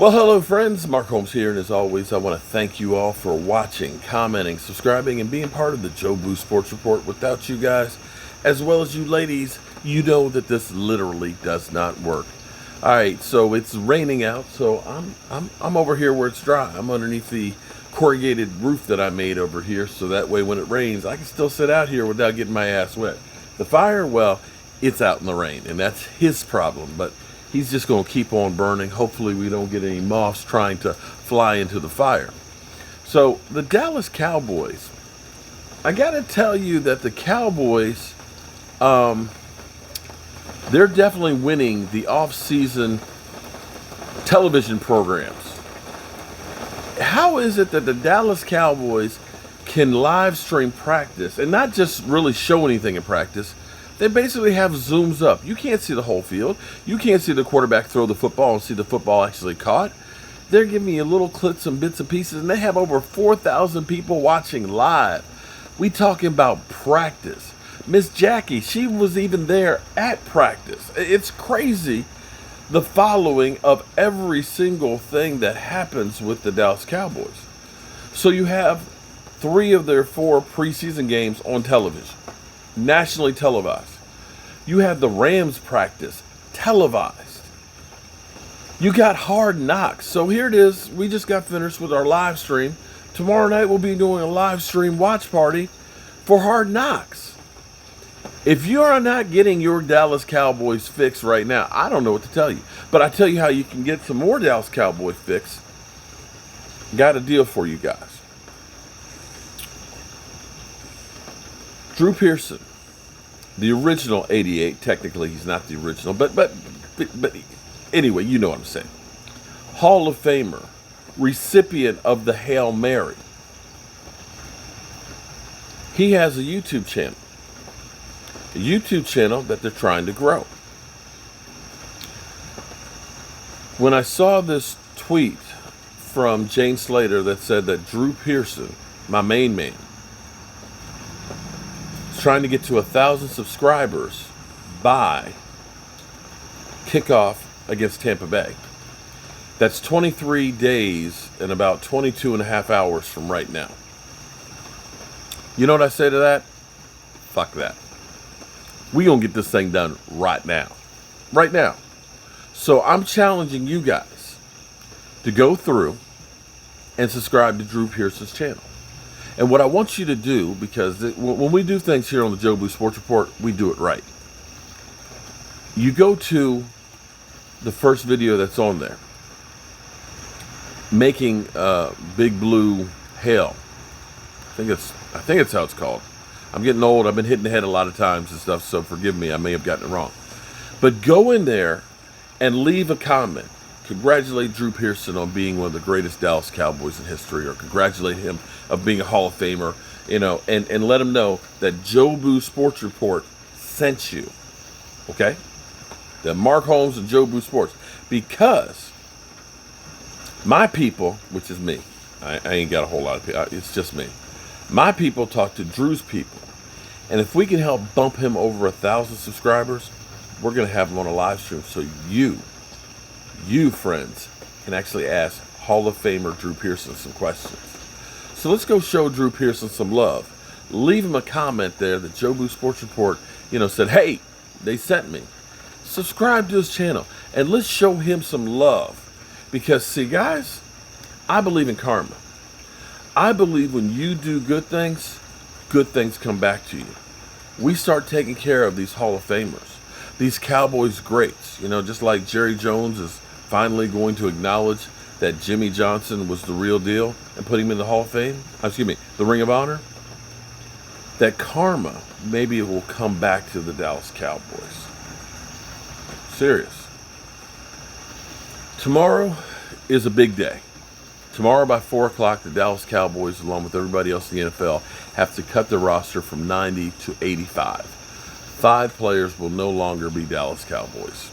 Well, hello, friends. Mark Holmes here, and as always, I want to thank you all for watching, commenting, subscribing, and being part of the Joe Boo Sports Report. Without you guys, as well as you ladies, you know that this literally does not work. All right, so it's raining out, so I'm over here where it's dry. I'm underneath the corrugated roof that I made over here, so that way when it rains, I can still sit out here without getting my ass wet. The fire, well, it's out in the rain, and that's his problem, but he's just going to keep on burning. Hopefully we don't get any moths trying to fly into the fire. So the Dallas Cowboys, I got to tell you that the Cowboys, they're definitely winning the off-season television programs. How is it that the Dallas Cowboys can live stream practice and not just really show anything in practice? They basically have zooms up. You can't see the whole field. You can't see the quarterback throw the football and see the football actually caught. They're giving you little clips and bits and pieces, and they have over 4,000 people watching live. We talking about practice. Miss Jackie, she was even there at practice. It's crazy, the following of every single thing that happens with the Dallas Cowboys. So you have 3 of their 4 preseason games on television, nationally televised. You have the Rams practice televised. You got Hard Knocks. So here it is. We just got finished with our live stream. Tomorrow night we'll be doing a live stream watch party for Hard Knocks. If you are not getting your Dallas Cowboys fix right now, I don't know what to tell you. But I tell you how you can get some more Dallas Cowboy fix. Got a deal for you guys. Drew Pearson, the original 88. Technically, he's not the original, but anyway, you know what I'm saying. Hall of Famer, recipient of the Hail Mary. He has a YouTube channel that they're trying to grow. When I saw this tweet from Jane Slater that said that Drew Pearson, my main man, trying to get to 1,000 subscribers by kickoff against Tampa Bay. That's 23 days and about 22 and a half hours from right now. You know what I say to that? Fuck that. We gonna get this thing done right now. Right now. So I'm challenging you guys to go through and subscribe to Drew Pearson's channel. And what I want you to do, because when we do things here on the Joe Boo Sports Report, we do it right. You go to the first video that's on there, making Big Blue Hell. I think it's how it's called. I'm getting old. I've been hitting the head a lot of times and stuff, so forgive me. I may have gotten it wrong. But go in there and leave a comment. Congratulate Drew Pearson on being one of the greatest Dallas Cowboys in history, or congratulate him of being a Hall of Famer, and let him know that Joe Boo Sports Report sent you. Okay? That Mark Holmes and Joe Boo Sports. Because my people, which is me, I ain't got a whole lot of people, it's just me. My people talk to Drew's people. And if we can help bump him over 1,000 subscribers, we're going to have him on a live stream. So you friends can actually ask Hall of Famer Drew Pearson some questions. So let's go show Drew Pearson some love. Leave him a comment there that Joe Boo Sports Report, said, hey, they sent me. Subscribe to his channel and let's show him some love. Because see, guys, I believe in karma. I believe when you do good things come back to you. We start taking care of these Hall of Famers, these Cowboys greats, just like Jerry Jones is finally going to acknowledge that Jimmy Johnson was the real deal and put him in the Hall of Fame, the Ring of Honor. That karma, maybe it will come back to the Dallas Cowboys. Serious. Tomorrow is a big day. Tomorrow by 4 o'clock, the Dallas Cowboys, along with everybody else in the NFL, have to cut the roster from 90 to 85. 5 players will no longer be Dallas Cowboys.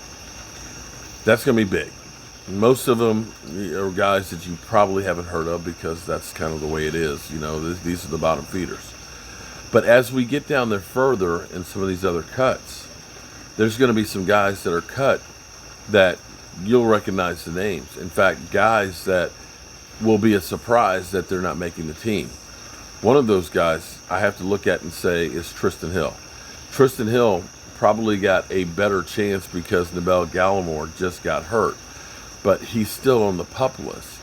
That's going to be big. Most of them are guys that you probably haven't heard of because that's kind of the way it is. These are the bottom feeders. But as we get down there further in some of these other cuts, there's going to be some guys that are cut that you'll recognize the names. In fact, guys that will be a surprise that they're not making the team. One of those guys I have to look at and say is Tristan Hill. Tristan Hill probably got a better chance because Neville Gallimore just got hurt, but he's still on the PUP list.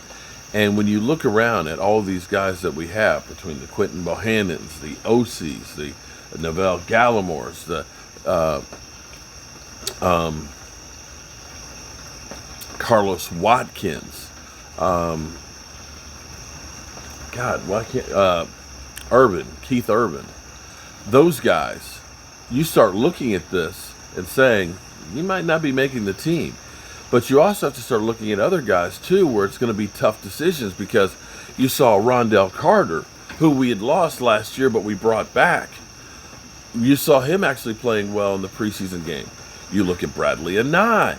And when you look around at all these guys that we have, between the Quentin Bohannons, the OCs, the Neville Gallimores, the Carlos Watkins, Keith Urban, those guys, you start looking at this and saying, you might not be making the team. But you also have to start looking at other guys, too, where it's going to be tough decisions, because you saw Rondell Carter, who we had lost last year, but we brought back. You saw him actually playing well in the preseason game. You look at Bradley Anai.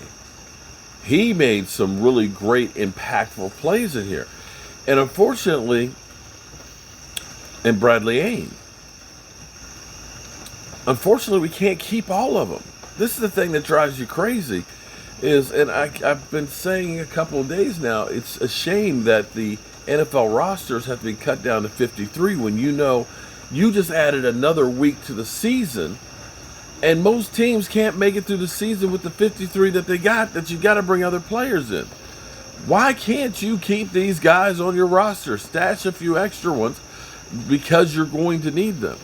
He made some really great, impactful plays in here. And unfortunately, and Bradley Ain. Unfortunately, we can't keep all of them. This is the thing that drives you crazy. And I've been saying a couple of days now, it's a shame that the NFL rosters have to be cut down to 53 when you know you just added another week to the season, and most teams can't make it through the season with the 53 that they got, that you got to bring other players in. Why can't you keep these guys on your roster? Stash a few extra ones because you're going to need them.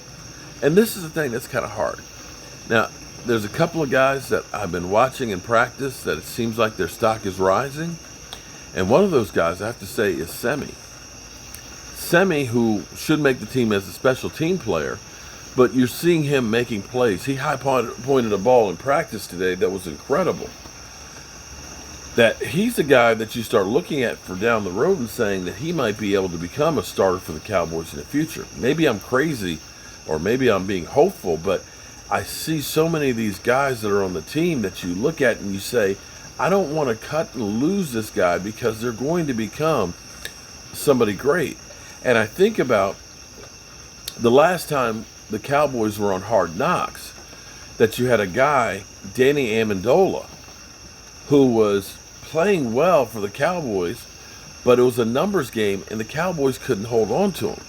And this is the thing that's kind of hard. Now, there's a couple of guys that I've been watching in practice that it seems like their stock is rising. And one of those guys, I have to say, is Semi. Semi, who should make the team as a special team player, but you're seeing him making plays. He high-pointed a ball in practice today that was incredible. That he's a guy that you start looking at for down the road and saying that he might be able to become a starter for the Cowboys in the future. Maybe I'm crazy, or maybe I'm being hopeful, but I see so many of these guys that are on the team that you look at and you say, I don't want to cut and lose this guy because they're going to become somebody great. And I think about the last time the Cowboys were on Hard Knocks, that you had a guy, Danny Amendola, who was playing well for the Cowboys, but it was a numbers game and the Cowboys couldn't hold on to him.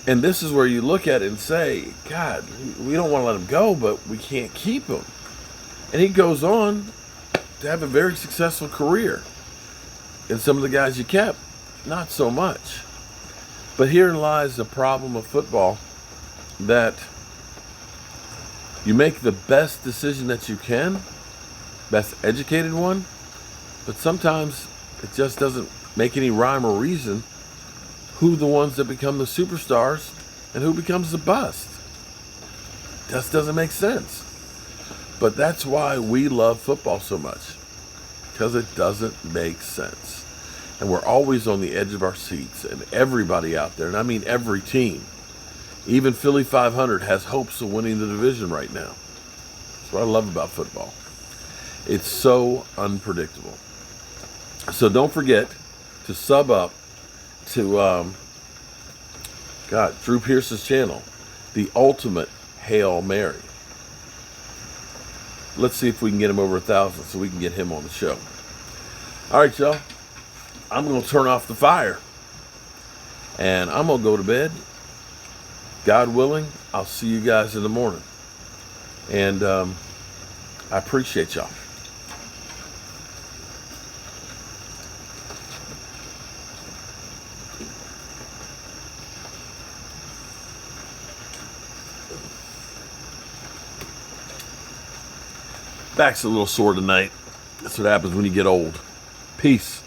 And this is where you look at it and say, God, we don't want to let him go, but we can't keep him. And he goes on to have a very successful career. And some of the guys you kept, not so much. But herein lies the problem of football, that you make the best decision that you can, best educated one, but sometimes it just doesn't make any rhyme or reason who the ones that become the superstars and who becomes the bust. Just doesn't make sense. But that's why we love football so much, because it doesn't make sense. And we're always on the edge of our seats, and everybody out there, and I mean every team, even Philly 500 has hopes of winning the division right now. That's what I love about football. It's so unpredictable. So don't forget to sub up to Drew Pearson's channel, The Ultimate Hail Mary. Let's see if we can get him over 1,000 so we can get him on the show. All right, y'all. I'm going to turn off the fire, and I'm going to go to bed. God willing, I'll see you guys in the morning. And I appreciate y'all. Back's a little sore tonight. That's what happens when you get old. Peace.